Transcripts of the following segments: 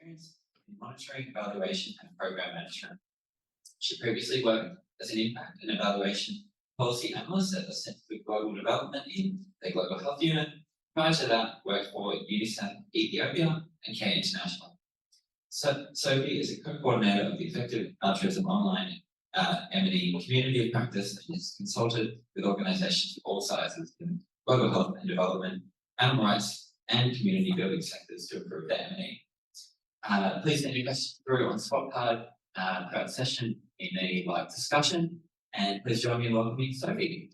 experience in monitoring, evaluation, and program management. She previously worked as an impact and evaluation policy analyst at the Centre for Global Development in the Global Health Unit. Prior to that, worked for UNICEF, Ethiopia, and Care International. So, Sophie is a co-coordinator of the Effective Altruism online M&E community of practice and has consulted with organisations of all sizes in global health and development, animal rights, and community building sectors to improve their M&E. Please send your questions through on Spot Card throughout the session in a live discussion, and please join me in welcoming Sophie.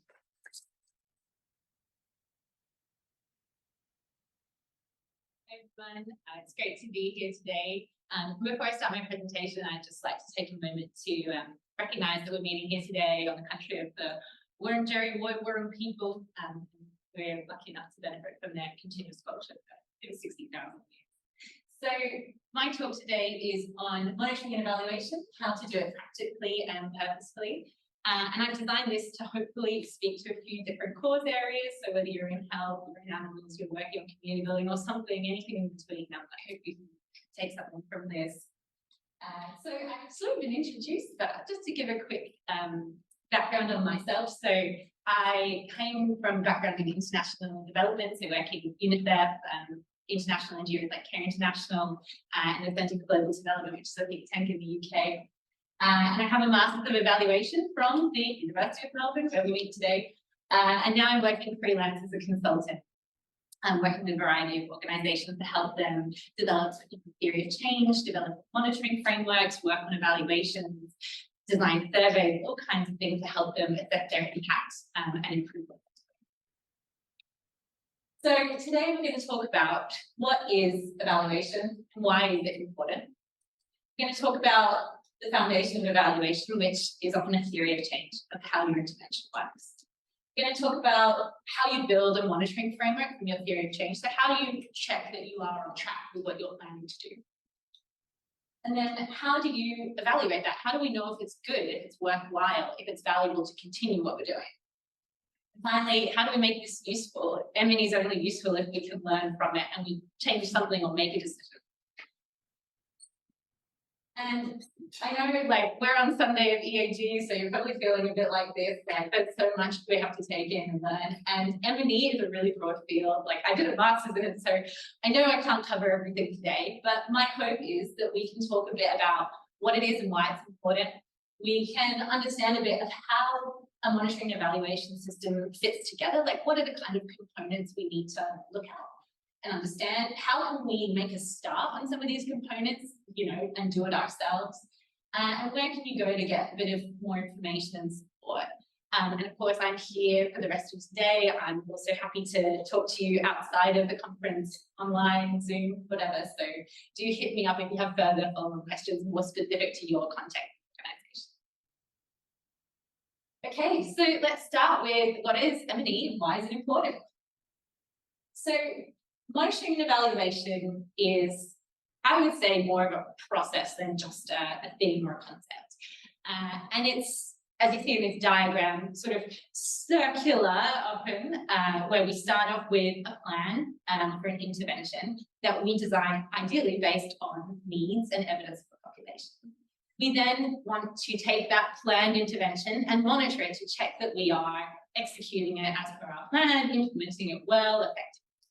Everyone, it's great to be here today. Before I start my presentation, I'd just like to take a moment to recognise that we're meeting here today on the country of the Wurundjeri Woi-wurrung people. We're lucky enough to benefit from their continuous culture for 60,000 years. So my talk today is on monitoring and evaluation, how to do it practically and purposefully. And I've designed this to hopefully speak to a few different cause areas. So whether you're in health, you're in animals, you're working on community building or something, anything in between, I hope you can take something from this. So I've sort of been introduced, but just to give a quick background on myself. So I came from background in international development, so working with UNICEF, international NGOs like Care International, and the Centre for Global Development, which is a think tank in the UK. And I have a Master's of Evaluation from the University of Melbourne, where we meet today. And now I'm working freelance as a consultant. I'm working with a variety of organisations to help them develop a theory of change, develop monitoring frameworks, work on evaluations, design surveys, all kinds of things to help them assess their impact and improve what they're doing. So today we're going to talk about what is evaluation and why is it important. We're going to talk about the foundation of evaluation, which is often a theory of change of how your intervention works. We're going to talk about how you build a monitoring framework from your theory of change. So how do you check that you are on track with what you're planning to do? And then how do you evaluate that? How do we know if it's good, if it's worthwhile, if it's valuable to continue what we're doing? And finally, how do we make this useful? M&E is only useful if we can learn from it and we change something or make a decision. And I know, like, we're on Sunday of EAG, so you're probably feeling a bit like this, like there's so much we have to take in and learn. And M&E is a really broad field. Like, I did a master's in it, so I know I can't cover everything today, but my hope is that we can talk a bit about what it is and why it's important. We can understand a bit of how a monitoring evaluation system fits together, like what are the kind of components we need to look at and understand. How can we make a start on some of these components, you know, and do it ourselves? And where can you go to get a bit of more information and support? And of course, I'm here for the rest of today. I'm also happy to talk to you outside of the conference, online, Zoom, whatever. So do hit me up if you have further follow-up questions more specific to your contact organisation. Okay, so let's start with what is M&E and why is it important? So monitoring and evaluation is, I would say, more of a process than just a theme or a concept. And it's, as you see in this diagram, sort of circular often, where we start off with a plan for an intervention that we design ideally based on needs and evidence for the population. We then want to take that planned intervention and monitor it to check that we are executing it as per our plan, implementing it well,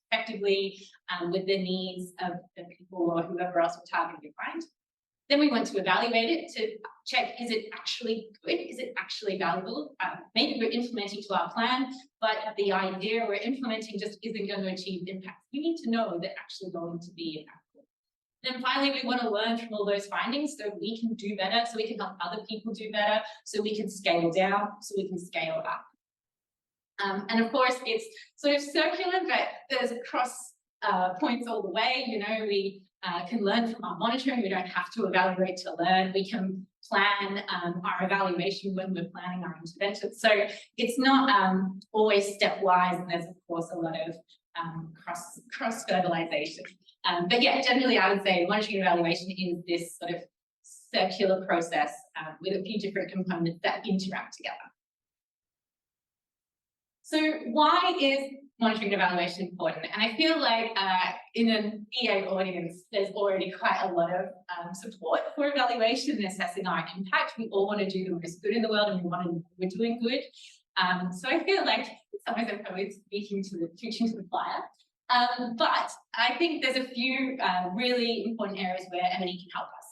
effectively, with the needs of the people or whoever else we're targeting in mind. Then we want to evaluate it to check, is it actually good? Is it actually valuable? Maybe we're implementing to our plan, but the idea we're implementing just isn't going to achieve impact. We need to know that actually going to be impactful. Then finally, we want to learn from all those findings so we can do better, so we can help other people do better, so we can scale down, so we can scale up. And of course, it's sort of circular, but there's cross points all the way. You know, we can learn from our monitoring. We don't have to evaluate to learn. We can plan our evaluation when we're planning our intervention. So it's not always stepwise, and there's of course a lot of cross-fertilization. But yeah, generally I would say monitoring and evaluation is this sort of circular process with a few different components that interact together. So why is monitoring and evaluation important? And I feel like in an EA audience, there's already quite a lot of support for evaluation and assessing our impact. We all want to do the most good in the world, and we want to know we're doing good. So I feel like in some ways I'm probably preaching to the choir. But I think there's a few really important areas where M&E can help us.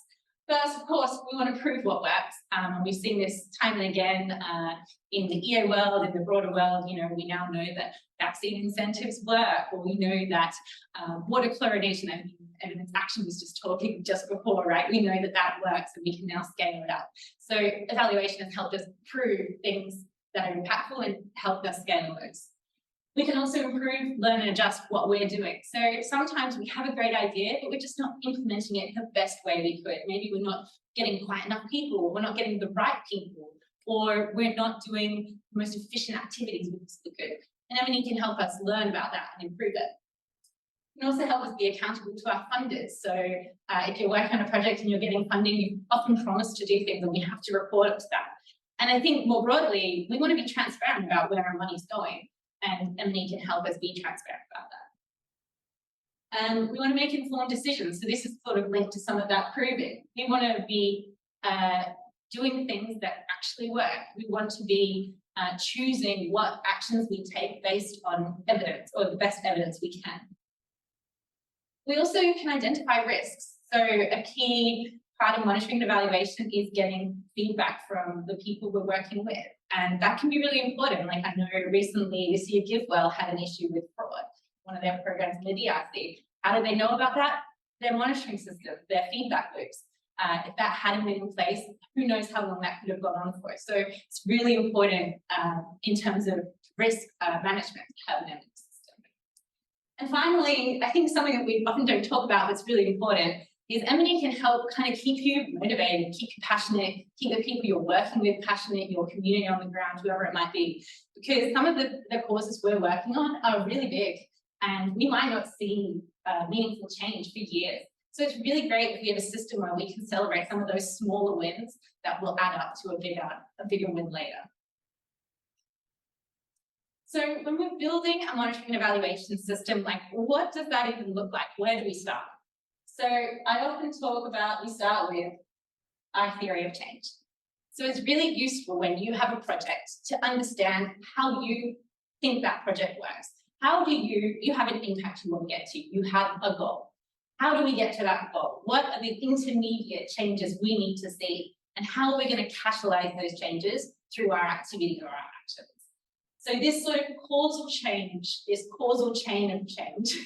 First, of course, we want to prove what works. And we've seen this time and again in the EA world, in the broader world. You know, we now know that vaccine incentives work, or we know that water chlorination, and Action was just talking just before, right? We know that that works, and we can now scale it up. So evaluation has helped us prove things that are impactful and help us scale those. We can also improve, learn and adjust what we're doing. So sometimes we have a great idea, but we're just not implementing it the best way we could. Maybe we're not getting quite enough people, we're not getting the right people, or we're not doing the most efficient activities we could. And M&E can help us learn about that and improve it. It can also help us be accountable to our funders. So if you're working on a project and you're getting funding, you often promise to do things, and we have to report to that. And I think more broadly, we want to be transparent about where our money's going. And M&E can help us be transparent about that. We want to make informed decisions. So this is sort of linked to some of that proving. We want to be doing things that actually work. We want to be choosing what actions we take based on evidence, or the best evidence we can. We also can identify risks. So a key part of monitoring and evaluation is getting feedback from the people we're working with. And that can be really important. Like, I know recently this year GiveWell had an issue with fraud, one of their programs in the DRC. How do they know about that? Their monitoring system, their feedback loops. If that hadn't been in place, who knows how long that could have gone on for. So it's really important in terms of risk management to have an evidence system. And finally, I think something that we often don't talk about that's really important is M&E can help kind of keep you motivated, keep you passionate, keep the people you're working with passionate, your community on the ground, whoever it might be. Because some of the causes we're working on are really big, and we might not see meaningful change for years. So it's really great that we have a system where we can celebrate some of those smaller wins that will add up to a bigger win later. So when we're building a monitoring and evaluation system, like, what does that even look like? Where do we start? So I often talk about, we start with our theory of change. So it's really useful when you have a project to understand how you think that project works. How do you have an impact you want to get to? You have a goal. How do we get to that goal? What are the intermediate changes we need to see? And how are we going to catalyze those changes through our activity or our actions? So this sort of causal change, this causal chain of change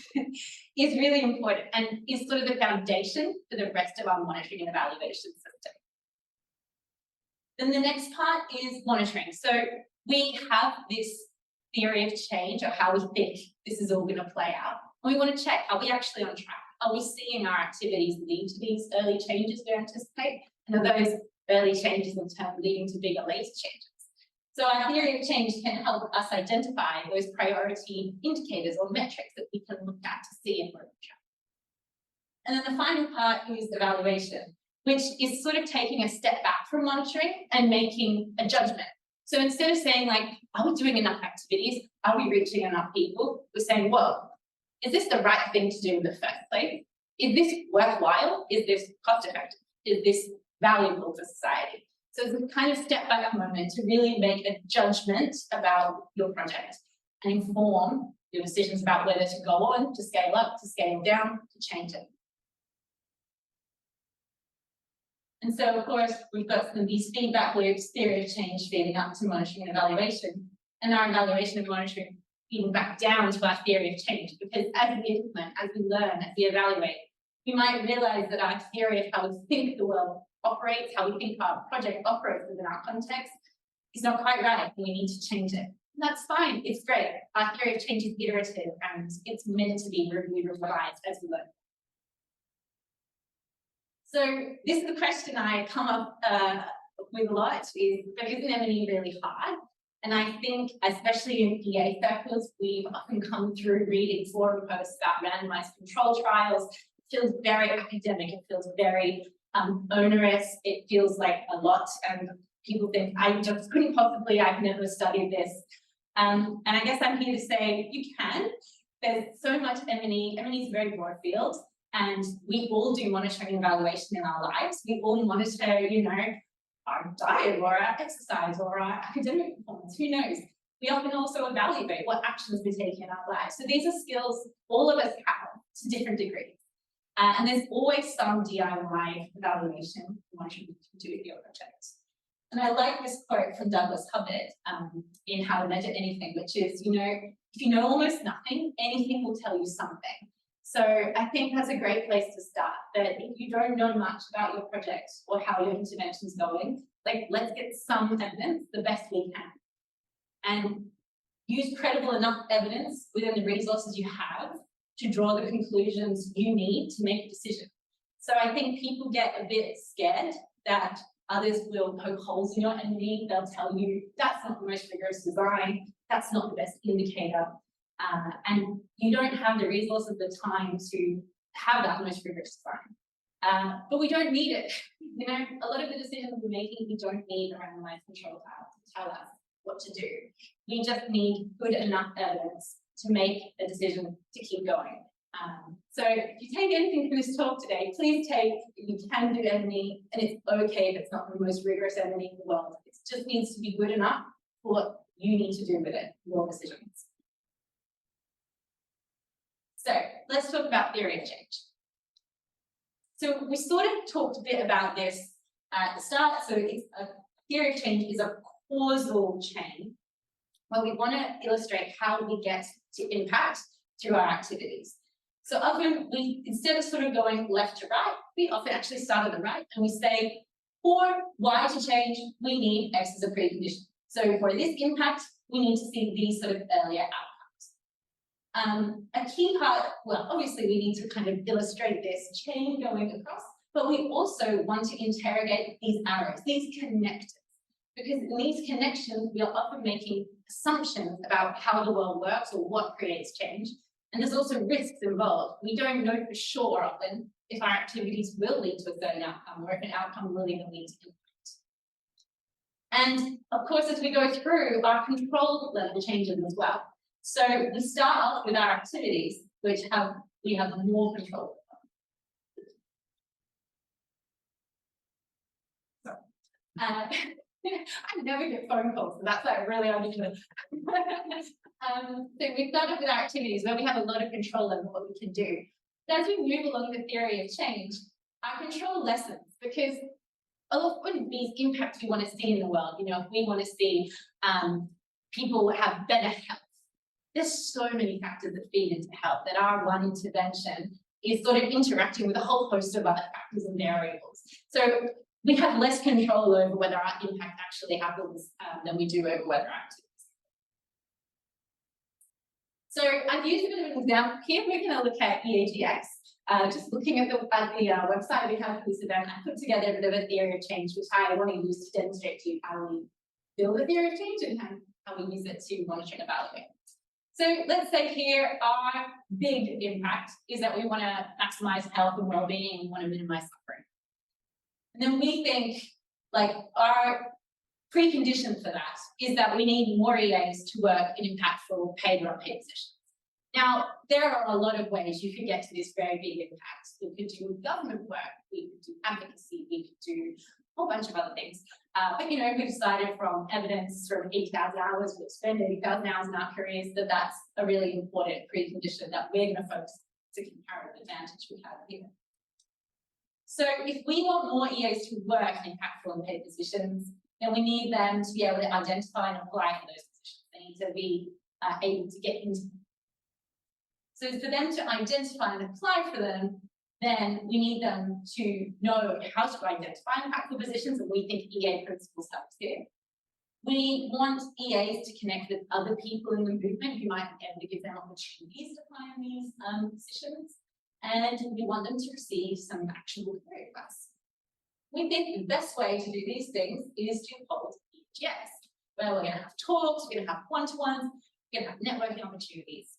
is really important and is sort of the foundation for the rest of our monitoring and evaluation system. Then the next part is monitoring. So we have this theory of change, or how we think this is all going to play out. And we want to check, are we actually on track? Are we seeing our activities lead to these early changes we anticipate? And are those early changes in turn leading to bigger later changes? So our theory of change can help us identify those priority indicators or metrics that we can look at to see if we're on track. And then the final part is evaluation, which is sort of taking a step back from monitoring and making a judgment. So instead of saying, like, are we doing enough activities? Are we reaching enough people? We're saying, well, is this the right thing to do in the first place? Is this worthwhile? Is this cost effective? Is this valuable to society? So it's a kind of step back moment to really make a judgment about your project and inform your decisions about whether to go on, to scale up, to scale down, to change it. And so, of course, we've got some of these feedback loops, theory of change feeding up to monitoring and evaluation, and our evaluation and monitoring feeding back down to our theory of change. Because as we implement, as we learn, as we evaluate, we might realize that our theory of how we think the world operates, how we think our project operates within our context, is not quite right, and we need to change it. And that's fine, it's great. Our theory of change is iterative, and it's meant to be reviewed and revised as we learn. So this is the question I come up with a lot, is, but isn't M&E really hard? And I think, especially in EA circles, we've often come through reading forum posts about randomized control trials. It feels very academic, it feels very onerous, it feels like a lot, and people think, I just couldn't possibly, I've never studied this. And I guess I'm here to say you can. There's so much M&E. M&E is a very broad field, and we all do monitoring and evaluation in our lives. We all monitor, you know, our diet or our exercise or our academic performance, who knows? We often also evaluate what actions we take in our lives. So these are skills all of us have to different degrees. And there's always some DIY evaluation monitoring you can do with your project. And I like this quote from Douglas Hubbard in How to Measure Anything, which is, you know, if you know almost nothing, anything will tell you something. So I think that's a great place to start, that if you don't know much about your project or how your intervention's going, like, let's get some evidence the best we can. And use credible enough evidence within the resources you have to draw the conclusions you need to make a decision. So I think people get a bit scared that others will poke holes in your M&E. They'll tell you that's not the most rigorous design, that's not the best indicator, and you don't have the resources, the time to have that most rigorous design. But we don't need it. You know, a lot of the decisions we're making, we don't need a randomized control trial to tell us what to do. We just need good enough evidence to make a decision to keep going. So if you take anything from this talk today, please take, you can do M&E, and it's okay if it's not the most rigorous M&E in the world. It just needs to be good enough for what you need to do with it, your decisions. So let's talk about theory of change. So we sort of talked a bit about this at the start. So it's a theory of change is a causal chain where we want to illustrate how we get to impact through our activities. So often we, instead of sort of going left to right, we often actually start at the right and we say, for Y to change, we need X as a precondition. So for this impact, we need to see these sort of earlier outcomes. A key part, well, obviously we need to kind of illustrate this chain going across, but we also want to interrogate these arrows, these connectors. Because in these connections, we are often making assumptions about how the world works or what creates change. And there's also risks involved. We don't know for sure often if our activities will lead to a certain outcome or if an outcome will even lead to impact. And of course, as we go through, our control level changes as well. So we start off with our activities, which we have more control over. I never get phone calls, so that's like really unusual. So we start off with our activities where we have a lot of control over what we can do. But as we move along the theory of change, our control lessens because a lot of these impacts we want to see in the world, you know, if we want to see people have better health, there's so many factors that feed into health that our one intervention is sort of interacting with a whole host of other factors and variables. So we have less control over whether our impact actually happens than we do over whether our activities. So I've used a bit of an example here. We're going to look at EAGX. Just looking at the website we have for this event, I put together a bit of a theory of change, which I want to use to demonstrate to you how we build a theory of change and how we use it to monitor and evaluate. So let's say here our big impact is that we want to maximize health and well-being and we want to minimize suffering. And then we think like our precondition for that is that we need more EAs to work in impactful paid or unpaid positions. Now, there are a lot of ways you could get to this very big impact. We could do government work, we could do advocacy, we could do a whole bunch of other things. But you know, we decided from evidence from 80,000 hours, we'll spend 80,000 hours in our careers, that that's a really important precondition that we're going to focus on to comparative advantage we have here. So if we want more EAs to work in impactful and paid positions, then we need them to be able to identify and apply for those positions. They need to be able to get into them. So for them to identify and apply for them, then we need them to know how to identify impactful positions, and we think EA principles help here. We want EAs to connect with other people in the movement who might be able to give them opportunities to apply in these positions. And we want them to receive some actionable career advice. We think the best way to do these things is to hold EAGx, where we're going to have talks, we're going to have one-to-ones, we're going to have networking opportunities.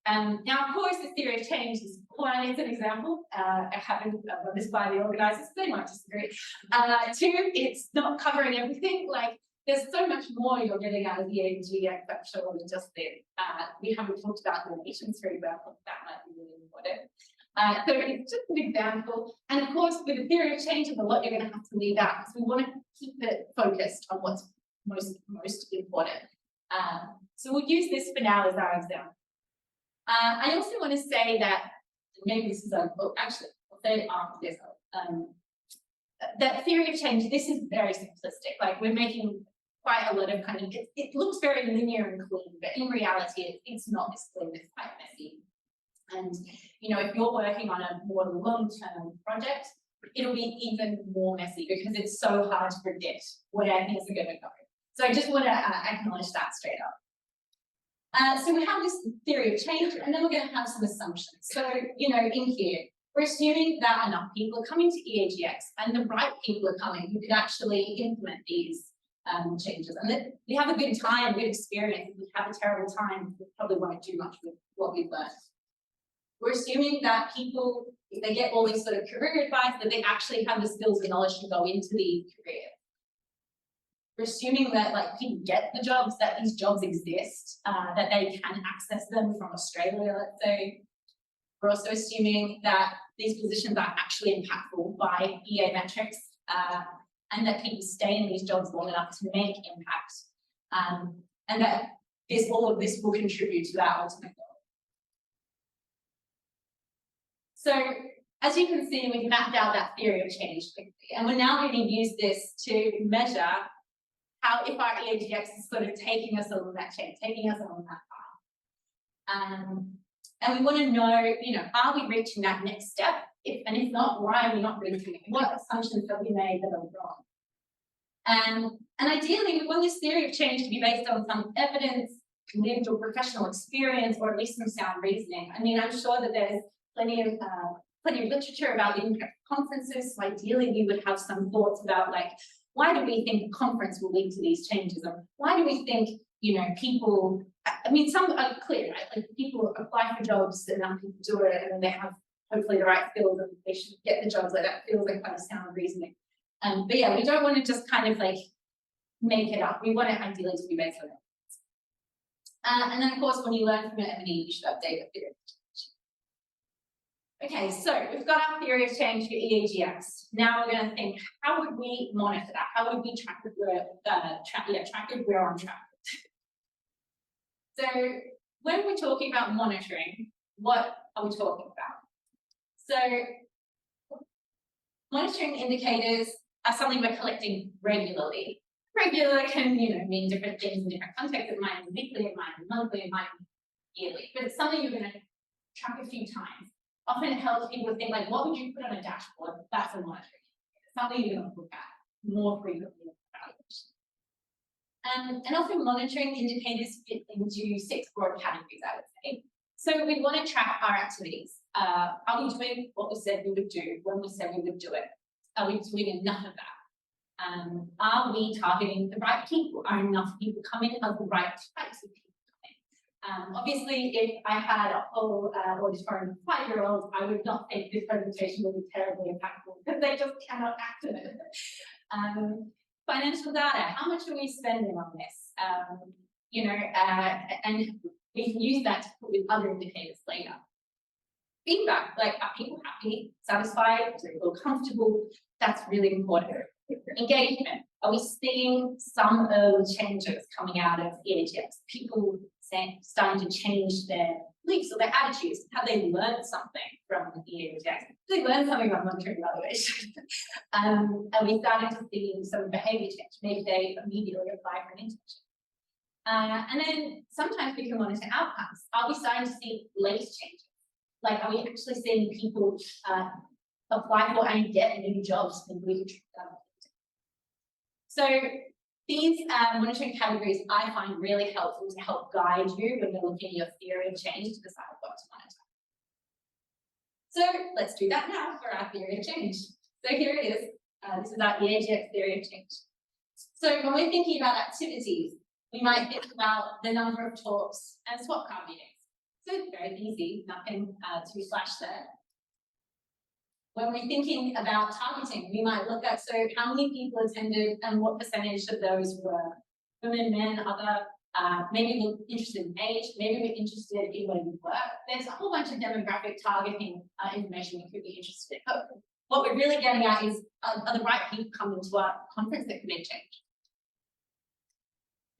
Now, of course, the theory of change is one is an example. I haven't run this by the organisers, they might disagree. Two, it's not covering everything. Like, there's so much more you're getting out of the EAGx actually than just this. We haven't talked about donations, for example, that might be really important. So it's just an example. And of course, with the theory of change, there's a lot you're going to have to leave out because we want to keep it focused on what's most important. So we'll use this for now as our example. I also want to say that maybe this is actually I'll say it after this. That theory of change, this is very simplistic. Like we're making quite a lot of kind of, it looks very linear and clean, but in reality, it's not this clean, it's quite messy. And, you know, if you're working on a more long-term project, it'll be even more messy because it's so hard to predict where things are going to go. So I just want to acknowledge that straight up. So we have this theory of change, and then we're going to have some assumptions. So, you know, in here, we're assuming that enough people are coming to EAGx and the right people are coming who can actually implement these changes. And that we have a good time, good experience. If we have a terrible time, we probably won't do much with what we've learned. We're assuming that people, if they get all this sort of career advice, that they actually have the skills and knowledge to go into the career. We're assuming that like people get the jobs, that these jobs exist, that they can access them from Australia, let's say. We're also assuming that these positions are actually impactful by EA metrics, and that people stay in these jobs long enough to make impact, and that all of this will contribute to that ultimate goal. So, as you can see, we've mapped out that theory of change quickly, and we're now going to use this to measure how, if our EAGx is sort of taking us along that change, taking us along that path. And we want to know, you know, are we reaching that next step? And if not, why are we not reaching it? What assumptions have we made that are wrong? And ideally, we want this theory of change to be based on some evidence, lived or professional experience, or at least some sound reasoning. I mean, I'm sure that there's plenty of literature about the impact of conferences. So ideally, we would have some thoughts about, like, why do we think a conference will lead to these changes? Or why do we think, you know, people, I mean, some are clear, right? Like people apply for jobs and people do it, and then they have hopefully the right skills and they should get the jobs. Like that feels like kind of sound reasoning. But yeah, we don't want to just kind of like make it up. We want it ideally to be based on it. And then of course, when you learn from your M&E, you should update the theory of change. Okay, so we've got our theory of change for EAGx. Now we're going to think, how would we monitor that? How would we track if we're on track? So when we're talking about monitoring, what are we talking about? So monitoring indicators are something we're collecting regularly. Regular can, you know, mean different things in different contexts. It might be weekly, it might be monthly, it might be yearly, but it's something you're going to track a few times. Often it helps people think, like, what would you put on a dashboard? That's a monitoring indicator. Something you're going to look at more frequently than evaluation. And often monitoring indicators fit into 6 broad categories, I would say. So we want to track our activities. Are we doing what we said we would do when we said we would do it? Are we doing enough of that? Are we targeting the right people? Are enough people coming? Are the right types of people coming? Obviously, if I had a whole auditorium of 5-year-olds, I would not think this presentation would be terribly impactful because they just cannot act on it. Financial data, how much are we spending on this? You know, and we can use that to put with other indicators later. Feedback, like, are people happy, satisfied, do they feel comfortable? That's really important. Engagement, are we seeing some of the changes coming out of EAGx? People starting to change their beliefs or their attitudes? Have they learned something from the EAGx? Have they learned something about monitoring evaluation? Are we starting to see some behaviour change? Maybe they immediately apply for an internship. And then sometimes we can monitor outcomes. Are we starting to see late changes? Like, are we actually seeing people apply for and get new jobs? So these monitoring categories I find really helpful to help guide you when you're looking at your theory of change to decide what to monitor. So let's do that now for our theory of change. So here it is. This is our EAGx theory of change. So when we're thinking about activities, we might think about the number of talks and swap card meetings. So it's very easy, nothing to flash there. When we're thinking about targeting, we might look at, so how many people attended and what percentage of those were women, men, other, maybe we're interested in age, maybe we're interested in where you work. There's a whole bunch of demographic targeting information we could be interested in. But what we're really getting at is, are the right people coming to our conference that can make change?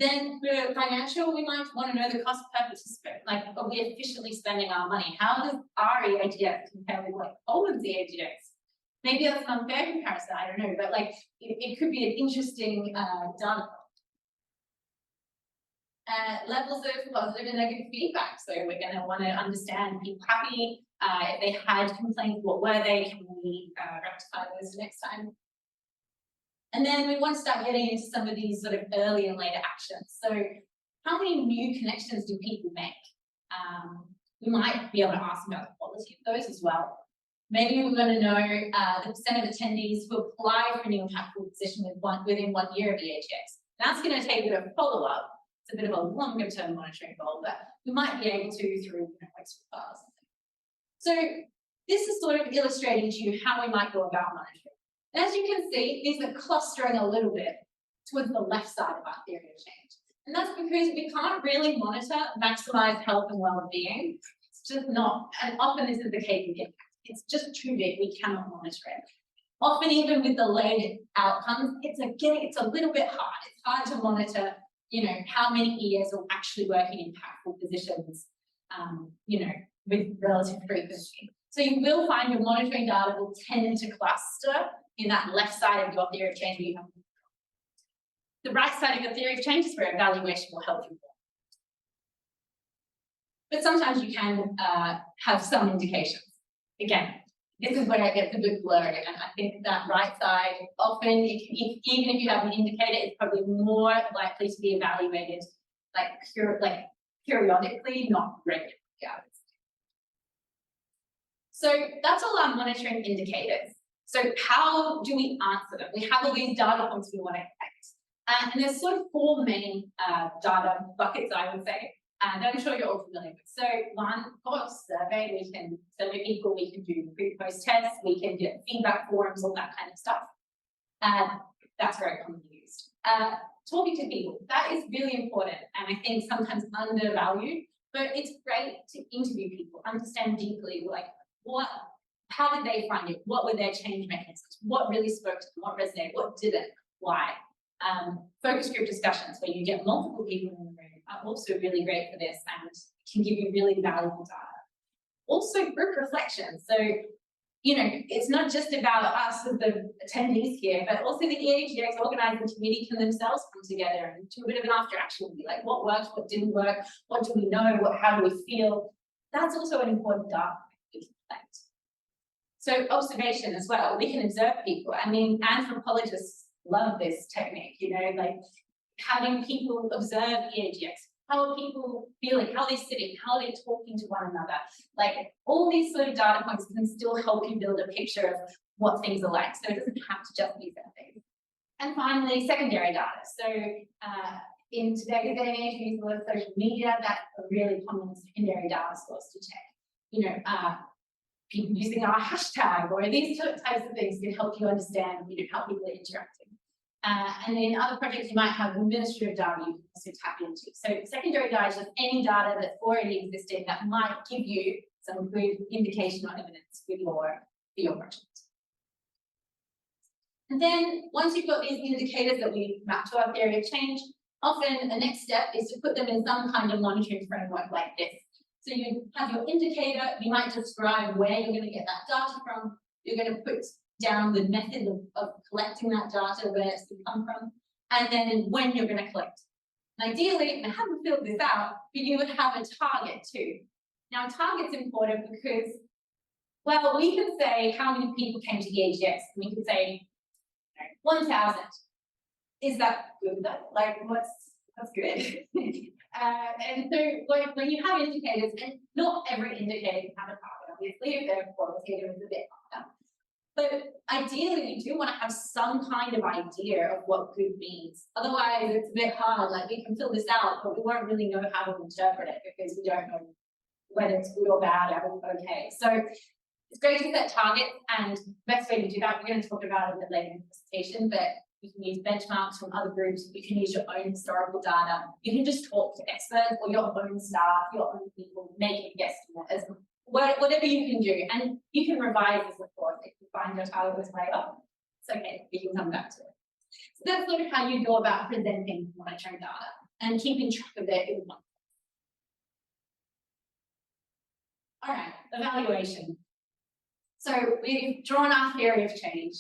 Then for financial, we might want to know the cost per participant. Like, are we efficiently spending our money? How does our EAGX compare with like Poland's EAGX? Maybe that's an unfair comparison, I don't know, but like it could be an interesting data. Levels of positive and negative feedback. So we're going to want to understand, people happy, if they had complaints, what were they? Can we rectify those next time? And then we want to start getting into some of these sort of early and later actions. So how many new connections do people make? We might be able to ask about the quality of those as well. Maybe we want to know the percent of attendees who apply for an impactful position within 1 year of EAGX. That's going to take a bit of follow-up. It's a bit of a longer term monitoring goal, but we might be able to through extra files. So this is sort of illustrating to you how we might go about monitoring. As you can see, these are clustering a little bit towards the left side of our theory of change. And that's because we can't really monitor, maximize health and well-being. It's just not, and often this is the case with impact. It's just too big, we cannot monitor it. Often even with the laid outcomes, it's a little bit hard. It's hard to monitor, how many EAs are actually working in impactful positions, with relative frequency. So you will find your monitoring data will tend to cluster in that left side of your theory of change. Where you have the right side of your theory of change is where evaluation will help you. But sometimes you can have some indications. Again, this is where it gets a bit blurry, and I think that right side, often, even if you have an indicator, it's probably more likely to be evaluated periodically, not regularly. So that's all our monitoring indicators. So how do we answer them? We have all these data points we want to collect. And there's sort of 4 main data buckets, I would say, that I'm sure you're all familiar with. So one, of course, survey. We can survey people, we can do pre-post tests, we can get feedback forums, all that kind of stuff. That's very commonly used. Talking to people, that is really important, and I think sometimes undervalued, but it's great to interview people, understand deeply, like, how did they find it? What were their change mechanisms? What really spoke to them? What resonated? What didn't? Why? Focus group discussions where you get multiple people in the room are also really great for this and can give you really valuable data. Also group reflection. So, it's not just about us as the attendees here, but also the EAGX organizing committee can themselves come together and do a bit of an after action. Be like, what worked? What didn't work? What do we know? How do we feel? That's also an important data. So observation as well, we can observe people. I mean, anthropologists love this technique, like having people observe EAGX. How are people feeling? How are they sitting? How are they talking to one another? Like all these sort of data points can still help you build a picture of what things are like. So it doesn't have to just be something. And finally, secondary data. So in today's day and age, we use a lot of social media. That's a really common secondary data source to check. People using our hashtag or these types of things can help you understand, how people are interacting. And in other projects, you might have administrative data you can also tap into. So secondary data is just any data that's already existing that might give you some good indication or evidence for your project. And then once you've got these indicators that we map to our theory of change, often the next step is to put them in some kind of monitoring framework like this. So you have your indicator, you might describe where you're going to get that data from, you're going to put down the method of collecting that data, where it's going to come from, and then when you're going to collect. And ideally, I haven't filled this out, but you would have a target too. Now, a target's important because, well, we can say how many people came to EAGX, and we can say 1,000. Is that good? Like, that's good. And so when you have indicators, and not every indicator can have a target, obviously, if they're qualitative, it's a bit harder. But ideally, we do want to have some kind of idea of what good means. Otherwise, it's a bit hard. Like, we can fill this out, but we won't really know how to interpret it because we don't know whether it's good or bad or okay. So It's great to set targets, and the best way to do that, we're going to talk about it a bit later in the presentation, but you can use benchmarks from other groups, you can use your own historical data, you can just talk to experts or your own staff, your own people, make a guesstimate, as whatever you can do, and you can revise this report if you find your target was way up. It's okay, you can come back to it. So that's sort of how you go about presenting monitoring data and keeping track of it in one place. All right, evaluation. So we've drawn our theory of change.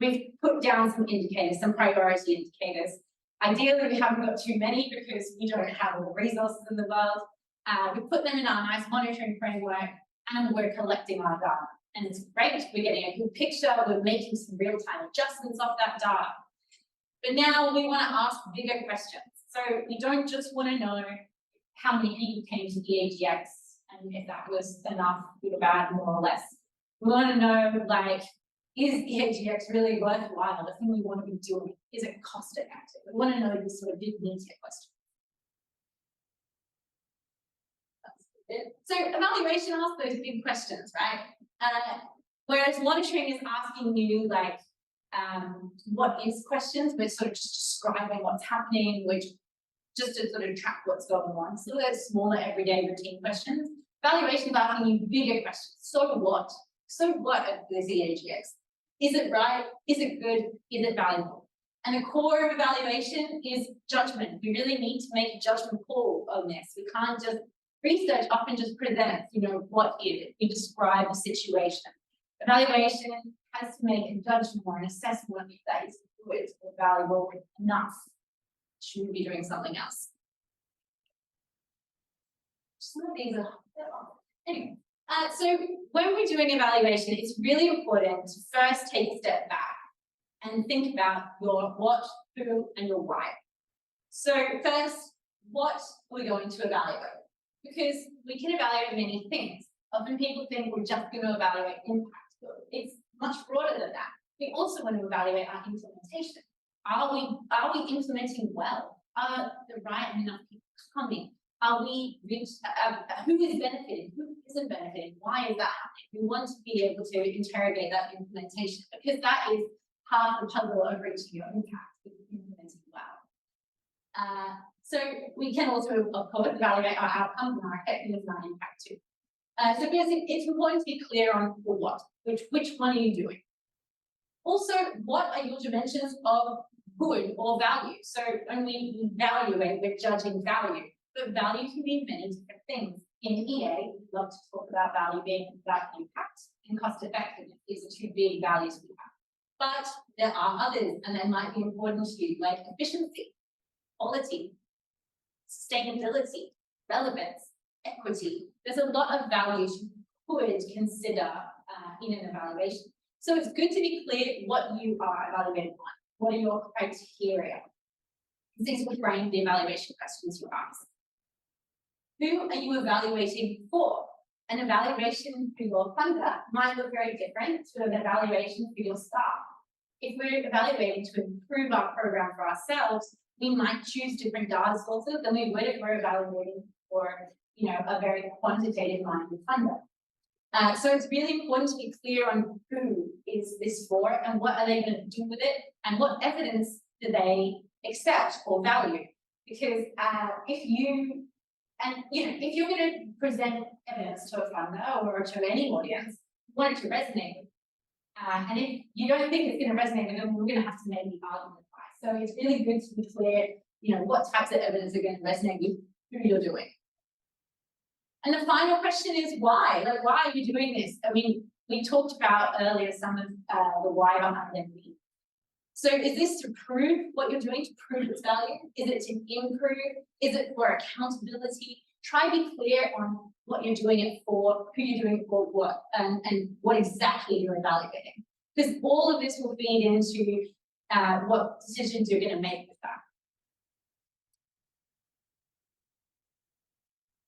We've put down some indicators, some priority indicators. Ideally, we haven't got too many because we don't have all the resources in the world. We put them in our nice monitoring framework, and we're collecting our data. And it's great, we're getting a good picture, we're making some real-time adjustments off that data. But now we want to ask bigger questions. So we don't just want to know how many people came to EAGX and if that was enough, good or bad, more or less. We want to know, like, is EAGX really worthwhile? The thing we want to be doing, is it cost effective? We want to know these sort of big meaty questions. So evaluation asks those big questions, right? Whereas monitoring is asking you, like, what is questions, we're sort of just describing what's happening, which just to sort of track what's going on. So those smaller everyday routine questions. Evaluation is asking you bigger questions. So what? So what of this EAGX? Is it right? Is it good? Is it valuable? And the core of evaluation is judgment. We really need to make a judgment call on this. We can't just research often just presents, what is it? We describe the situation. Evaluation has to make a judgment or an assessment if that is good or valuable enough. Should we be doing something else? Some of these are anyway. So when we're doing evaluation, it's really important to first take a step back and think about your what, who, and your why. So first, what we're going to evaluate, because we can evaluate many things. Often people think we're just going to evaluate impact, but it's much broader than that. We also want to evaluate our implementation. Are we implementing well? Are the right enough people coming? Are we who is benefiting? Who isn't benefiting? Why is that happening? We want to be able to interrogate that implementation, because that is half the puzzle of reaching your impact if you're implementing well. So we can also, of course, evaluate our outcomes and our effectiveness and our impact too. So basically, it's important to be clear on the what, which one are you doing? Also, what are your dimensions of good or value? So when we evaluate, we're judging value, but value can be many different things. In EA, we love to talk about value being about impact and cost effectiveness. These are two big values we have. But there are others, and they might be important to you, like efficiency, quality, sustainability, relevance, equity. There's a lot of values you could consider in an evaluation. So it's good to be clear what you are evaluating on. What are your criteria? These will frame the evaluation questions you ask. Who are you evaluating for? An evaluation for your funder might look very different to an evaluation for your staff. If we're evaluating to improve our program for ourselves, we might choose different data sources than we would if we're evaluating for, a very quantitative-minded funder. So it's really important to be clear on who is this for and what are they going to do with it and what evidence do they accept or value. Because if you're going to present evidence to a funder or to any audience, you want it to resonate with them. And if you don't think it's going to resonate with them, we're going to have to make the argument why. So it's really good to be clear, what types of evidence are going to resonate with who you're doing. And the final question is why? Like, why are you doing this? I mean, we talked about earlier some of the why behind everything. So is this to prove what you're doing, to prove its value? Is it to improve? Is it for accountability? Try to be clear on what you're doing it for, who you're doing it for, what, and what exactly you're evaluating. Because all of this will feed into what decisions you're going to make with that.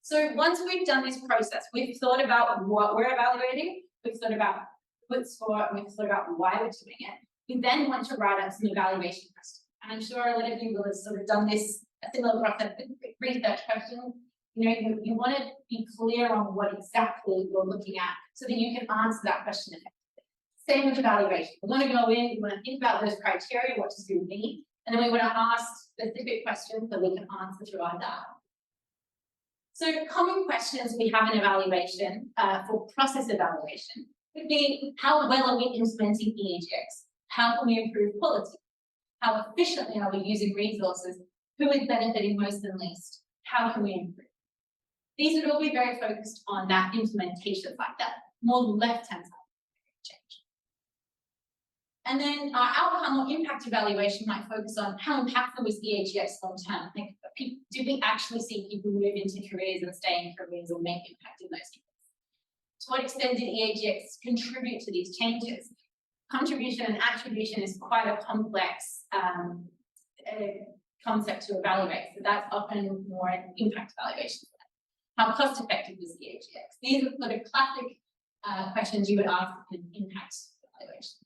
So once we've done this process, we've thought about what we're evaluating, we've thought about who it's for, and we've thought about why we're doing it. We then want to write up some evaluation questions. And I'm sure a lot of you will have sort of done this, a similar process with research questions. You want to be clear on what exactly you're looking at so that you can answer that question effectively. Same with evaluation. We want to go in, we want to think about those criteria, what does good mean, and then we want to ask specific questions that we can answer through our data. So common questions we have in evaluation for process evaluation would be, how well are we implementing EAGx? How can we improve quality? How efficiently are we using resources? Who is benefiting most and least? How can we improve? These would all be very focused on that implementation side, that more left-hand side of change. And then our outcome or impact evaluation might focus on how impactful was EAGx long-term. Like, do we actually see people move into careers and stay in careers or make impact in those careers? To what extent did EAGx contribute to these changes? Contribution and attribution is quite a complex concept to evaluate, so that's often more an impact evaluation. How cost effective was EAGx? These are sort of classic questions you would ask in an impact evaluation.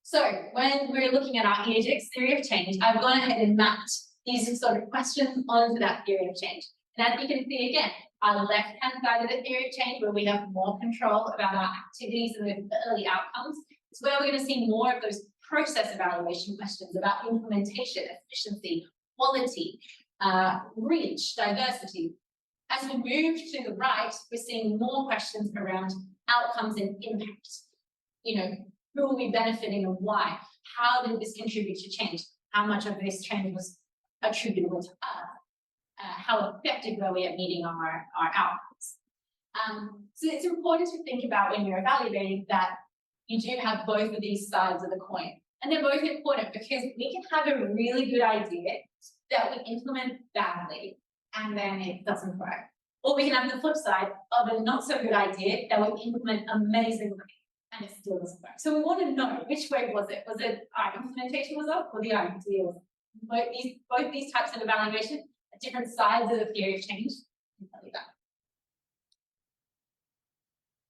So when we're looking at our EAGx theory of change, I've gone ahead and mapped these sort of questions onto that theory of change. And as you can see again, on the left-hand side of the theory of change, where we have more control about our activities and the early outcomes, is where we're going to see more of those process evaluation questions about implementation, efficiency, quality, reach, diversity. As we move to the right, we're seeing more questions around outcomes and impact. Who are we benefiting and why? How did this contribute to change? How much of this change was attributable to us? How effective were we at meeting our outcomes? So it's important to think about when you're evaluating that you do have both of these sides of the coin. And they're both important because we can have a really good idea that we implement badly and then it doesn't work. Or we can have the flip side of a not so good idea that we implement amazingly and it still doesn't work. So we want to know, which way was it? Was it our implementation was off or the idea was off? Both these types of evaluation are different sides of the theory of change. I can tell you that.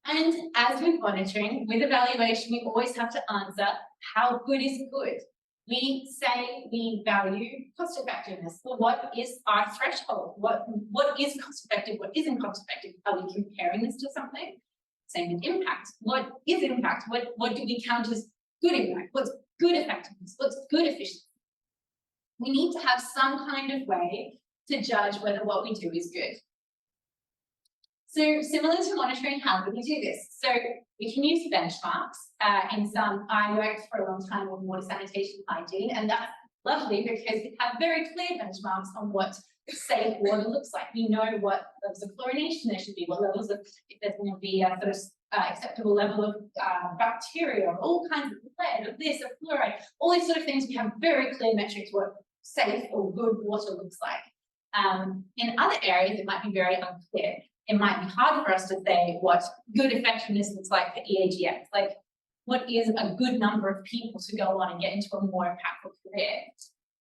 And as with monitoring, with evaluation, we always have to answer, how good is good? We say we value cost effectiveness. Well, what is our threshold? What is cost effective? What isn't cost effective? Are we comparing this to something? Same with impact. What is impact? What do we count as good impact? What's good effectiveness? What's good efficiency? We need to have some kind of way to judge whether what we do is good. So similar to monitoring, how do we do this? So we can use benchmarks. I worked for a long time with water sanitation hygiene, and that's lovely because we have very clear benchmarks on what safe water looks like. We know what levels of chlorination there should be, what levels of, if there's going to be a sort of acceptable level of bacteria, all kinds of lead, of this, of fluoride, all these sort of things. We have very clear metrics what safe or good water looks like. In other areas, it might be very unclear. It might be hard for us to say what good effectiveness looks like for EAGx, like what is a good number of people to go on and get into a more impactful career.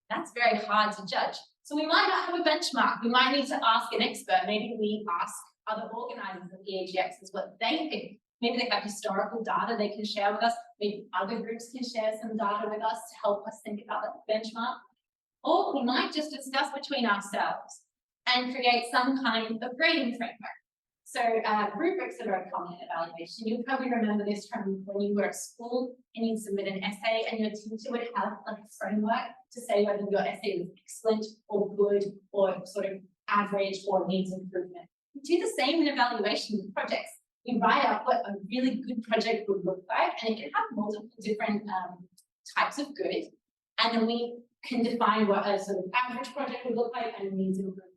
That's very hard to judge. So we might not have a benchmark. We might need to ask an expert. Maybe we ask other organisers of EAGx's what they think. Maybe they have historical data they can share with us. Maybe other groups can share some data with us to help us think about that benchmark. Or we might just discuss between ourselves and create some kind of grading framework. So rubrics are very common in evaluation. You'll probably remember this from when you were at school and you'd submit an essay and your teacher would have like a framework to say whether your essay was excellent or good or sort of average or needs improvement. We do the same in evaluation projects. We write out what a really good project would look like, and it can have multiple different types of good. And then we can define what a sort of average project would look like and needs improvement.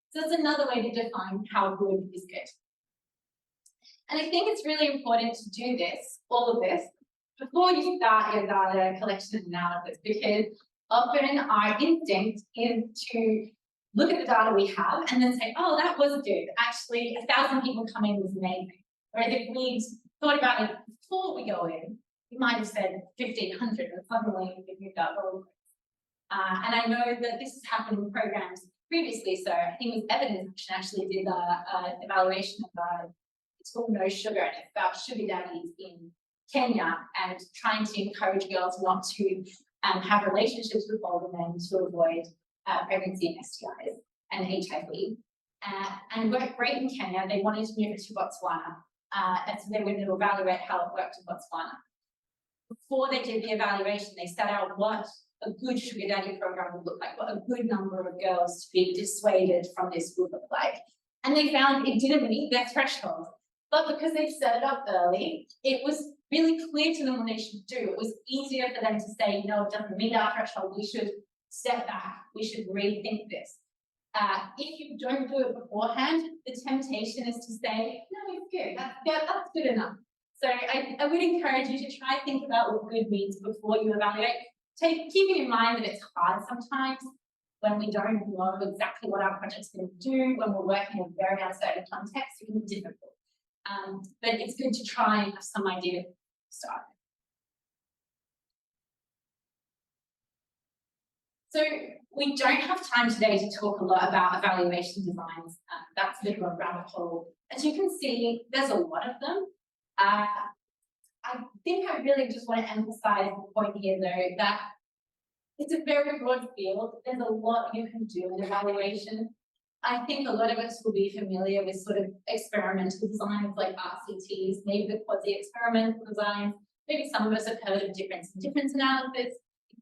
So that's another way to define how good is good. And I think it's really important to do this, all of this, before you start your data collection and analysis, because often our instinct is to look at the data we have and then say, oh, that was good. Actually, 1,000 people coming was amazing. Whereas if we thought about it before we go in, we might have said 1,500 and suddenly we moved up. And I know that this has happened in programs previously, so I think it was Evidence Action actually did an evaluation of it's called No Sugar, and it's about sugar daddies in Kenya and trying to encourage girls not to have relationships with older men to avoid pregnancy and STIs and HIV. And worked great in Kenya. They wanted to move it to Botswana. And so they were going to evaluate how it worked in Botswana. Before they did the evaluation, they set out what a good sugar daddy program would look like, what a good number of girls to be dissuaded from this would look like. And they found it didn't meet their threshold. But because they set it up early, it was really clear to them what they should do. It was easier for them to say, no, it doesn't meet our threshold. We should step back. We should rethink this. If you don't do it beforehand, the temptation is to say, no, it's good. That's good enough. So I would encourage you to try and think about what good means before you evaluate. Keeping in mind that it's hard sometimes when we don't know exactly what our project's going to do, when we're working in a very uncertain context, it can be difficult. But it's good to try and have some idea to start. So we don't have time today to talk a lot about evaluation designs. That's a bit of a rabbit hole. As you can see, there's a lot of them. I think I really just want to emphasize the point here, though, that it's a very broad field. There's a lot you can do in evaluation. I think a lot of us will be familiar with sort of experimental designs like RCTs, maybe the quasi-experimental designs. Maybe some of us have heard of difference in difference analysis,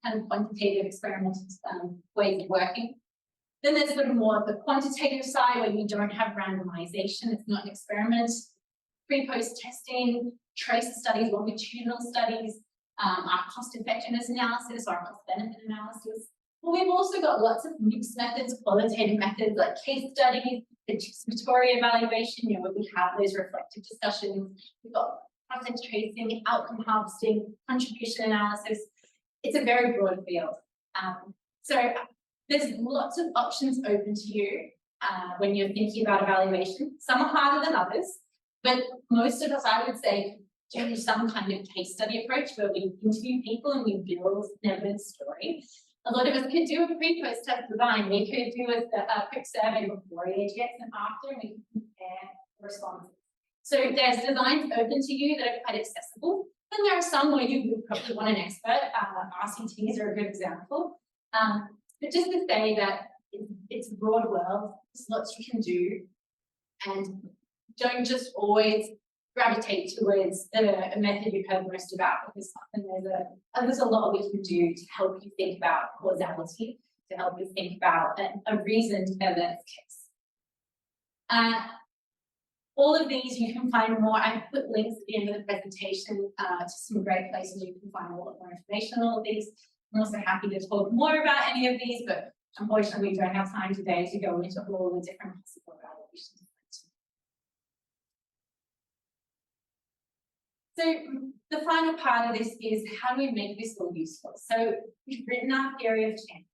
kind of quantitative experimental ways of working. Then there's sort of more of the quantitative side where you don't have randomization. It's not an experiment. Pre-post testing, trace studies, longitudinal studies, our cost effectiveness analysis, our cost benefit analysis. But we've also got lots of mixed methods, qualitative methods like case studies, participatory evaluation, where we have those reflective discussions. We've got process tracing, outcome harvesting, contribution analysis. It's a very broad field. So there's lots of options open to you when you're thinking about evaluation. Some are harder than others, but most of us, I would say, do some kind of case study approach where we interview people and we build an evidence story. A lot of us could do a pre-post test design. We could do a quick survey before EAGx and after, and we can compare responses. So there's designs open to you that are quite accessible. And there are some where you would probably want an expert. RCTs are a good example. But just to say that it's a broad world, there's lots you can do, and don't just always gravitate towards the method you've heard most about, because there's a lot we can do to help you think about causality, to help you think about a reasoned evidence case. All of these you can find more. I put links at the end of the presentation to some great places you can find a lot more information on all of these. I'm also happy to talk more about any of these, but unfortunately we don't have time today to go into all the different possible evaluations. So the final part of this is how do we make this all useful? So we've written our theory of change.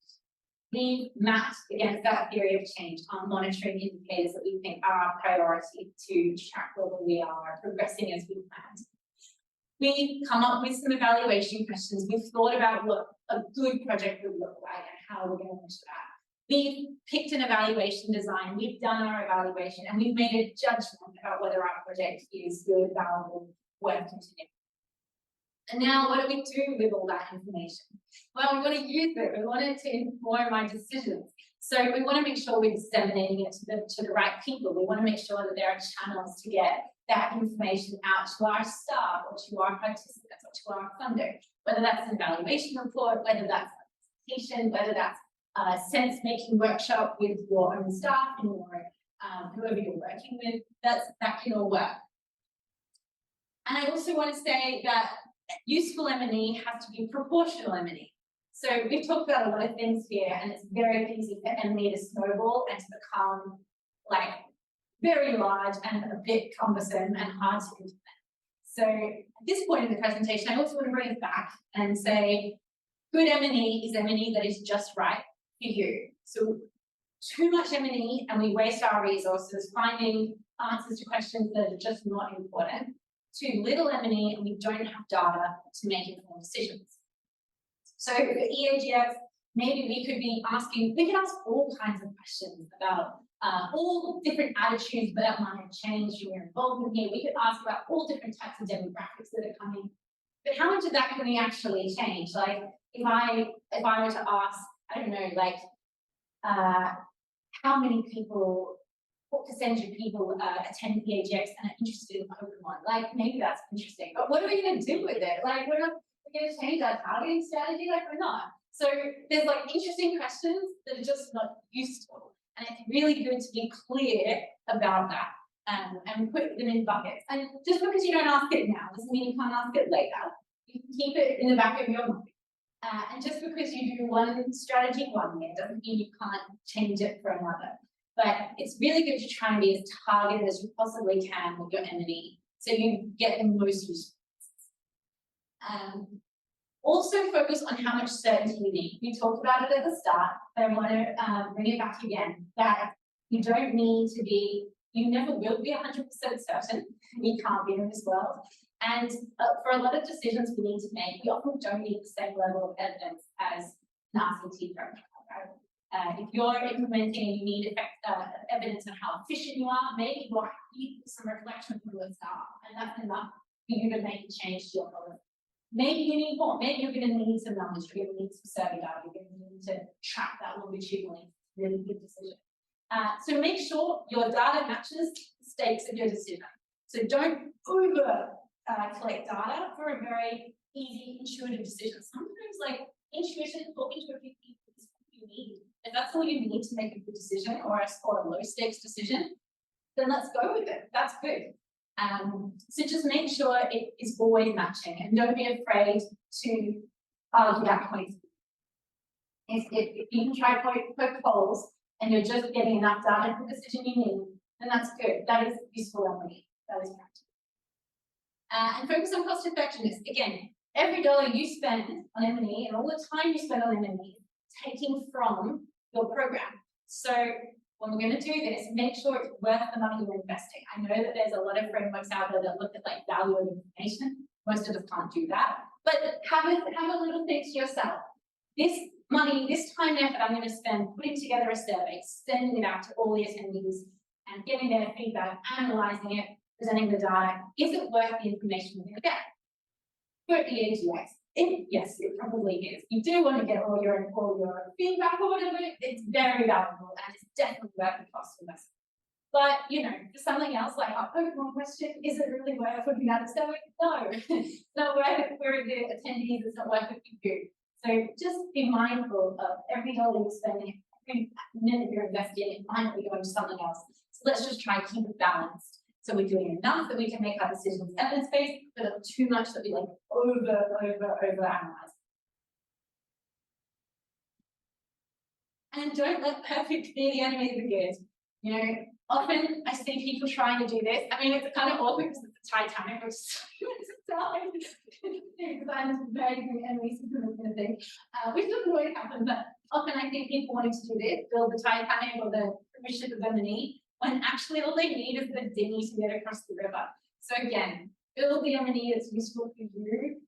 We've mapped against that theory of change our monitoring indicators that we think are our priority to track whether we are progressing as we planned. We've come up with some evaluation questions. We've thought about what a good project would look like and how we're going to measure that. We've picked an evaluation design, we've done our evaluation, and we've made a judgment about whether our project is good, valuable, worth continuing. And now what do we do with all that information? Well, we want to use it. We want it to inform our decisions. So we want to make sure we're disseminating it to the right people. We want to make sure that there are channels to get that information out to our staff or to our participants or to our funder, whether that's an evaluation report, whether that's a presentation, whether that's a sense-making workshop with your own staff and your, whoever you're working with, that can all work. And I also want to say that useful M&E has to be proportional M&E. So we've talked about a lot of things here, and it's very easy for M&E to snowball and to become like very large and a bit cumbersome and hard to implement. So at this point in the presentation, I also want to bring it back and say, good M&E is M&E that is just right for you. So too much M&E and we waste our resources finding answers to questions that are just not important. Too little M&E and we don't have data to make informed decisions. So for EAGx, maybe we could ask all kinds of questions about all different attitudes that might have changed in your involvement here. We could ask about all different types of demographics that are coming. But how much of that can we actually change? Like if I were to ask, I don't know, like how many people, what percentage of people attend EAGx and are interested in Pokemon? Like, maybe that's interesting, but what are we going to do with it? Like, we're going to change our targeting strategy? Like, we're not. So there's like interesting questions that are just not useful. And it's really good to be clear about that and put them in buckets. And just because you don't ask it now doesn't mean you can't ask it later. You can keep it in the back of your mind. And just because you do one strategy one year doesn't mean you can't change it for another. But it's really good to try and be as targeted as you possibly can with your M&E so you get the most responses. Also focus on how much certainty you need. We talked about it at the start, but I want to bring it back again, that you don't need to be, you never will be 100% certain. You can't be in this world. And for a lot of decisions we need to make, we often don't need the same level of evidence as an RCT program. Right? If you're implementing and you need evidence on how efficient you are, maybe you're happy with some reflection from the start, and that's enough for you to make a change to your policy. Maybe you need more. Maybe you're going to need some numbers. You're going to need some survey data. You're going to need to track that longitudinally. Really good decision. So make sure your data matches the stakes of your decision. So don't over collect data for a very easy, intuitive decision. Sometimes, like, intuition, talking to a few people is what you need. If that's all you need to make a good decision or a low stakes decision, then let's go with it. That's good. So just make sure it is always matching, and don't be afraid to argue that point. If you can try to poke holes and you're just getting enough data for the decision you need, then that's good. That is useful only. That is practical. And focus on cost effectiveness. Again, every dollar you spend on M&E and all the time you spend on M&E is taking from your program. So when we're going to do this, make sure it's worth the money you're investing. I know that there's a lot of frameworks out there that look at like value of information. Most of us can't do that. But have a little think to yourself. This money, this time and effort I'm going to spend putting together a survey, sending it out to all the attendees and getting their feedback, analysing it, presenting the data, is it worth the information we're going to get? For EAGx, yes, it probably is. You do want to get all your feedback or whatever, it's very valuable and it's definitely worth the cost of us. But, you know, for something else like our Pokemon question, is it really worth putting out a survey? No, it's not worth it for the attendees, it's not worth it for you. So just be mindful of every dollar you're spending, every minute you're investing, it might be going to something else. So let's just try to keep it balanced. So we're doing enough that we can make our decisions evidence-based, but not too much that we like over-analyze. And don't let perfect be the enemy of the good. You know, often I see people trying to do this. I mean, it's kind of awkward because it's the Titanic, which is because I'm very good enemy kind of thing, which doesn't always happen, but often I think people wanting to do this, build the Titanic or the ship of M&E, when actually all they need is the dinghy to get across the river. So again, build the M&E that's useful for you.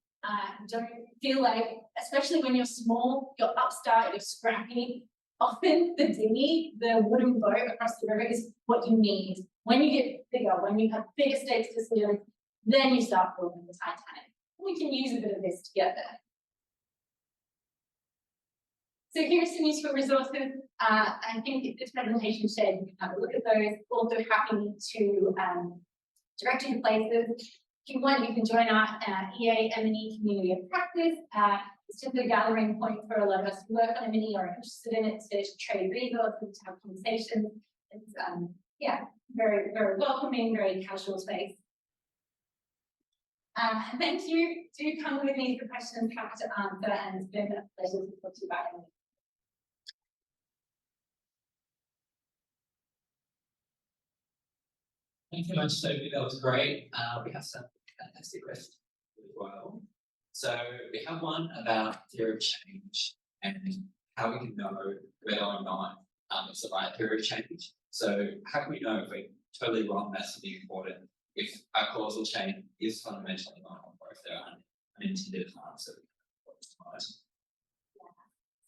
Don't feel like, especially when you're small, you're upstart, you're scrappy, often the dinghy, the wooden boat across the river is what you need. When you get bigger, when you have bigger stakes decisions, then you start building the Titanic. We can use a bit of this to get there. So here's some useful resources. I think this presentation shared, you can have a look at those. Also happy to direct you to places. If you want, you can join our EA M&E community of practice. It's just a gathering point for a lot of us who work on M&E or are interested in it to trade resources, to have conversations. It's yeah, very, very welcoming, very casual space. Thank you. Do come with me for questions, happy to answer, and it's been a pleasure to talk to you about it. Thank you very much, Sophie. That was great. We have some fantastic questions as well. So we have one about theory of change and how we can know whether or not it's the right theory of change. So how can we know if we're totally wrong, massively important, if our causal chain is fundamentally wrong, or if there are unintended harms that we can optimize?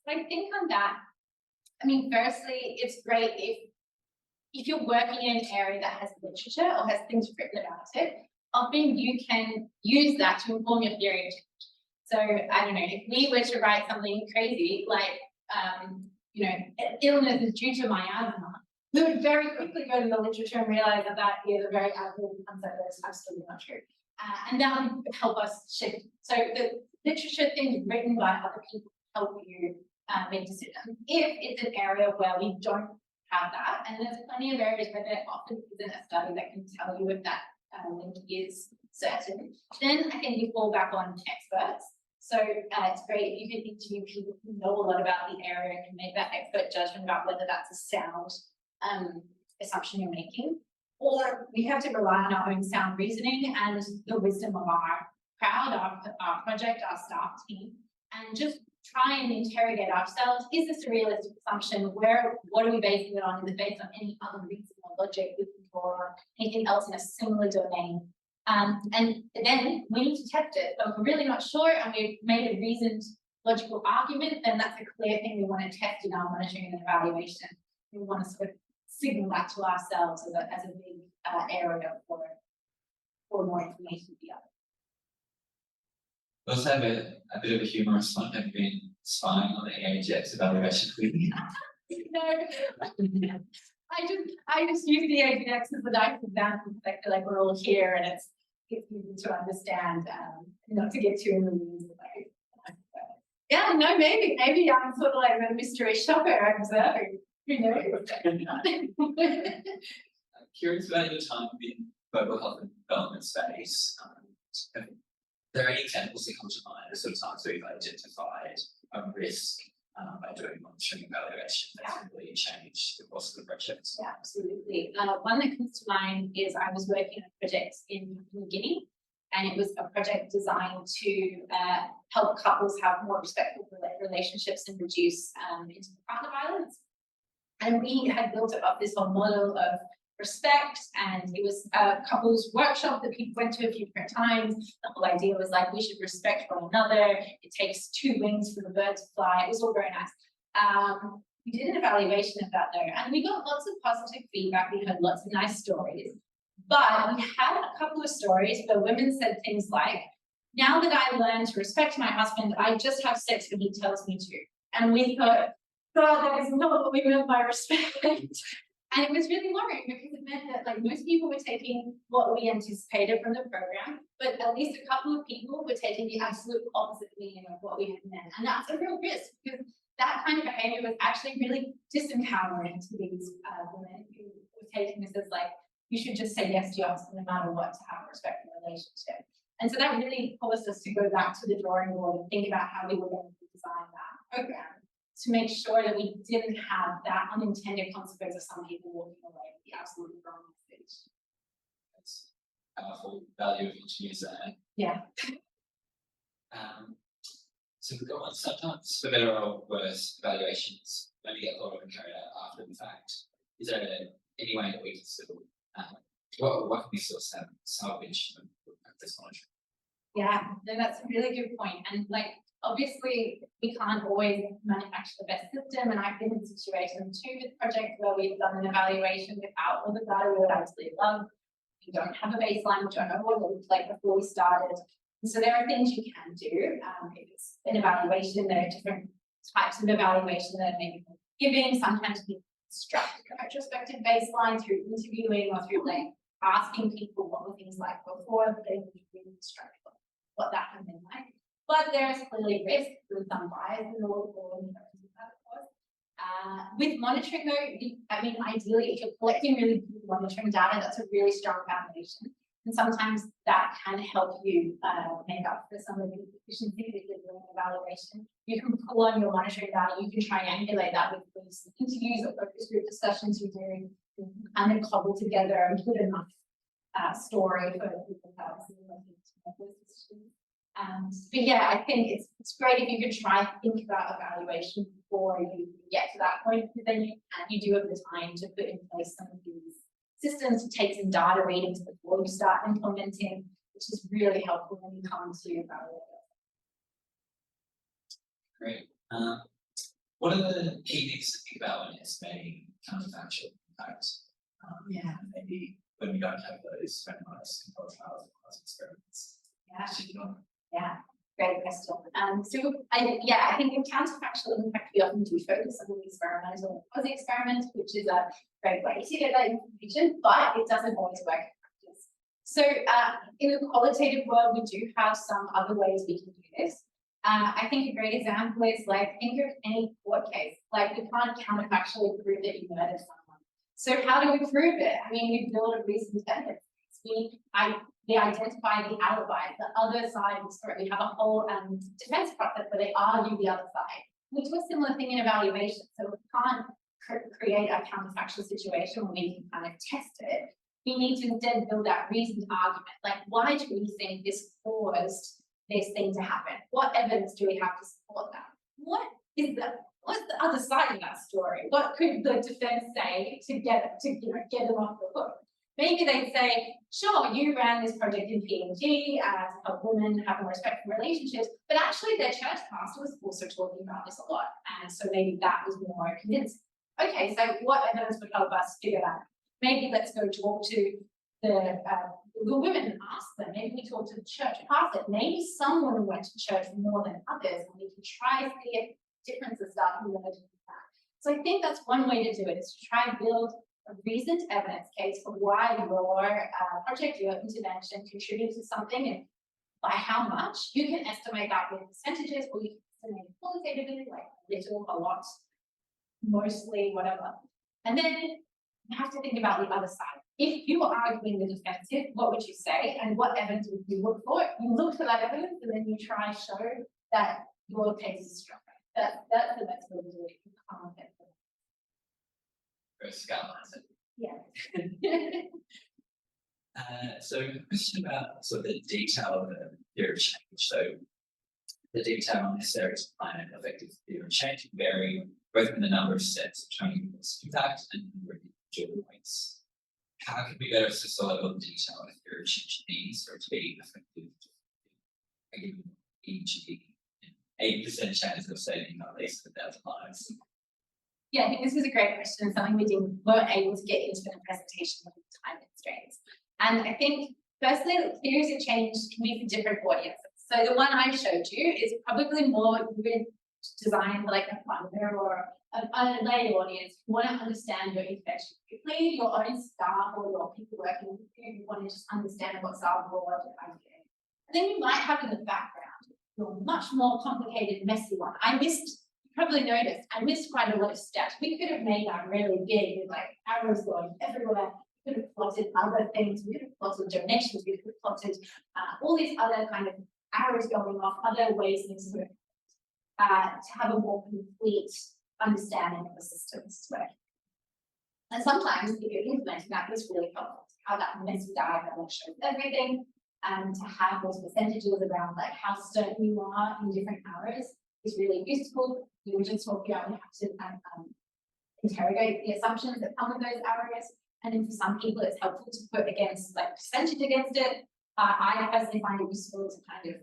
I think on that, I mean, firstly, it's great if you're working in an area that has literature or has things written about it, often you can use that to inform your theory of change. So I don't know, if we were to write something crazy like illness is due to miasma, we would very quickly go to the literature and realize that that is a very outdated concept that is absolutely not true. And that would help us shift. So the literature, things written by other people help you make decisions. If it's an area where we don't have that, and there's plenty of areas where there often isn't a study that can tell you if that link is certain, then I think we fall back on experts. So it's great if you can interview people who know a lot about the area and can make that expert judgment about whether that's a sound assumption you're making. Or we have to rely on our own sound reasoning and the wisdom of our crowd, our project, our staff team, and just try and interrogate ourselves. Is this a realistic assumption? What are we basing it on? Is it based on any other reasonable logic we can draw, or anything else in a similar domain? And then we need to test it. So if we're really not sure and we've made a reasoned logical argument, then that's a clear thing we want to test in our monitoring and evaluation. We want to sort of signal that to ourselves as a big area for more information to be up. We also have a bit of a humorous one. Have you been spying on the EAGx evaluation quickly? No, I just use the EAGx as a nice example because I feel like we're all here and it's easy to understand, not to get too in the weeds about it. Yeah, no, maybe I'm sort of like a mystery shopper observing. Who knows? I'm curious about your time in global health and development space. Are there any examples that come to mind of sort of times where you've identified a risk by doing monitoring evaluation that's really changed the course of the project? Yeah, absolutely. One that comes to mind is I was working on a project in New Guinea, and it was a project designed to help couples have more respectful relationships and reduce intimate partner violence. And we had built up this whole model of respect, and it was a couples workshop that people went to a few different times. The whole idea was like, we should respect one another. It takes 2 wings for the bird to fly. It was all very nice. We did an evaluation of that though, and we got lots of positive feedback. We heard lots of nice stories, but we had a couple of stories where women said things like, now that I learned to respect my husband, I just have sex when he tells me to. And we thought, God, that is not what we meant by respect. And it was really worrying because it meant that like most people were taking what we anticipated from the program, but at least a couple of people were taking the absolute opposite meaning of what we had meant. And that's a real risk because that kind of behavior was actually really disempowering to these women who were taking this as like, you should just say yes to your husband no matter what to have a respectful relationship. And so that really caused us to go back to the drawing board and think about how we were going to design that program to make sure that we didn't have that unintended consequence of some people walking away with the absolutely wrong message. That's powerful value of engineers there. Yeah. So we've got one, sometimes for better or worse, evaluations only get thought of and carried out after the fact. Is there any way that we can still, what can we still salvage from this monitoring? Yeah, no, that's a really good point. And like, obviously, we can't always manufacture the best system, and I've been in situations too with projects where we've done an evaluation without all the data we would absolutely love. We don't have a baseline, we don't know what it looked like before we started. And so there are things you can do. If it's an evaluation, there are different types of evaluation that are maybe giving. Sometimes we construct a retrospective baseline through interviewing or through like asking people what were things like before, but then we reconstruct what that had been like. But there is clearly risk with some bias in all of that, of course. With monitoring though, I mean, ideally, if you're collecting really good monitoring data, that's a really strong foundation. And sometimes that can help you make up for some of the deficiencies if you're doing an evaluation. You can pull on your monitoring data, you can triangulate that with these interviews or focus group discussions you're doing, and kind of cobble together a good enough story for people to have some make those decisions. But yeah, I think it's great if you could try and think about evaluation before you get to that point, because then you do have the time to put in place some of these systems to take some data readings before you start implementing, which is really helpful when you come to evaluate. Great. What are the key things to think about when estimating counterfactual impact? Maybe when we don't have those randomized controlled trials or class experiments. Yeah. Great question. I think in counterfactual impact, we often do focus on the experimental and quasi-experiment, which is a great way to get that information, but it doesn't always work in practice. So in the qualitative world, we do have some other ways we can do this. I think a great example is like, think of any court case. Like, we can't counterfactually prove that you murdered someone. So how do we prove it? I mean, we build a reasoned evidence. We identify the alibi, the other side of the story. We have a whole defense process where they argue the other side. We do a similar thing in evaluation. So we can't create a counterfactual situation where we can kind of test it. We need to instead build that reasoned argument. Like, why do we think this caused this thing to happen? What evidence do we have to support that? What's the other side of that story? What could the defense say to get them off the hook? Maybe they'd say, sure, you ran this project in PNG as a woman having respectful relationships, but actually their church pastor was also talking about this a lot. And so maybe that was more convincing. Okay, so what evidence would help us figure that out? Maybe let's go talk to the women and ask them. Maybe we talk to the church pastor. Maybe some women went to church more than others, and we can try to see if differences start emerging from that. So I think that's one way to do it, is to try and build a reasoned evidence case for why your project, your intervention contributed to something, and by how much. You can estimate that with percentages, or you can estimate qualitatively, like little, a lot, mostly, whatever. And then you have to think about the other side. If you are arguing the defensive, what would you say, and what evidence would you look for? You look for that evidence, and then you try to show that your case is stronger. That's the best way to do it. You can't get them. Yeah. So a question about sort of the detail of the theory of change. So the detail necessary to plan an effective theory of change can vary both in the number of steps of training impact and the number of individual points. How can we better decide on the detail of the theory of change needs for it to be effective? E.g., 80% chance of saving at least 1,000 lives. Yeah, I think this is a great question, something we weren't able to get into in the presentation with time constraints. And I think, firstly, theories of change can be for different audiences. So the one I showed you is probably more designed for like a funder or a lay audience. You want to understand your intervention quickly, your own staff or your people working with you. You want to just understand what's our broad idea. And then you might have in the background your much more complicated, messy one. You probably noticed, I missed quite a lot of steps. We could have made that really big with like arrows going everywhere. We could have plotted other things. We could have plotted donations. We could have plotted all these other kind of arrows going off, other ways things work, to have a more complete understanding of the systems work. And sometimes if you're implementing that, it's really helpful to have that messy diagram that shows everything, and to have those percentages around like how certain you are in different arrows is really useful. You would just talk about, you have to interrogate the assumptions that come with those arrows. And then for some people, it's helpful to put against like percentage against it. I personally find it useful to kind of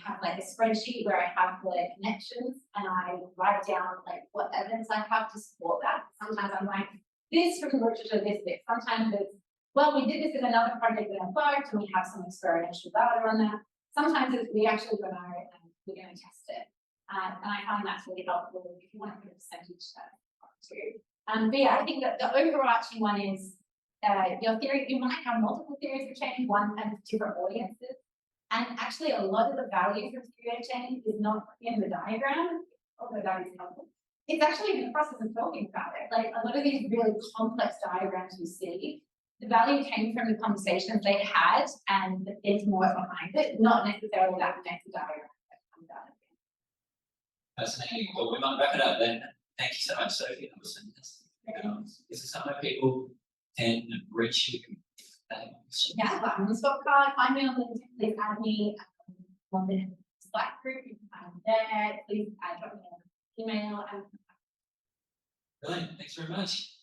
have like a spreadsheet where I have the connections and I write down like what evidence I have to support that. Sometimes I'm like, this from the literature, this. Sometimes it's, well, we did this in another project that I've worked and we have some experiential data on that. Sometimes it's, we actually go know it and we're going to test it. And I find that's really helpful if you want to put a percentage too. But yeah, I think that the overarching one is your theory. You might have multiple theories of change, one and different audiences. And actually, a lot of the value from theory of change is not in the diagram, although that is helpful. It's actually in the process of talking about it. Like a lot of these really complex diagrams you see, the value came from the conversations they had, and there's more behind it, not necessarily that next diagram that comes out. Fascinating. Well, we might wrap it up then. Thank you so much, Sophie. That was fantastic. Is there somewhere people can reach you? Yeah, I'm on Scott card. Find me on LinkedIn. Please add me on the Slack group. You can find me there. Please drop me an email. Brilliant. Thanks very much.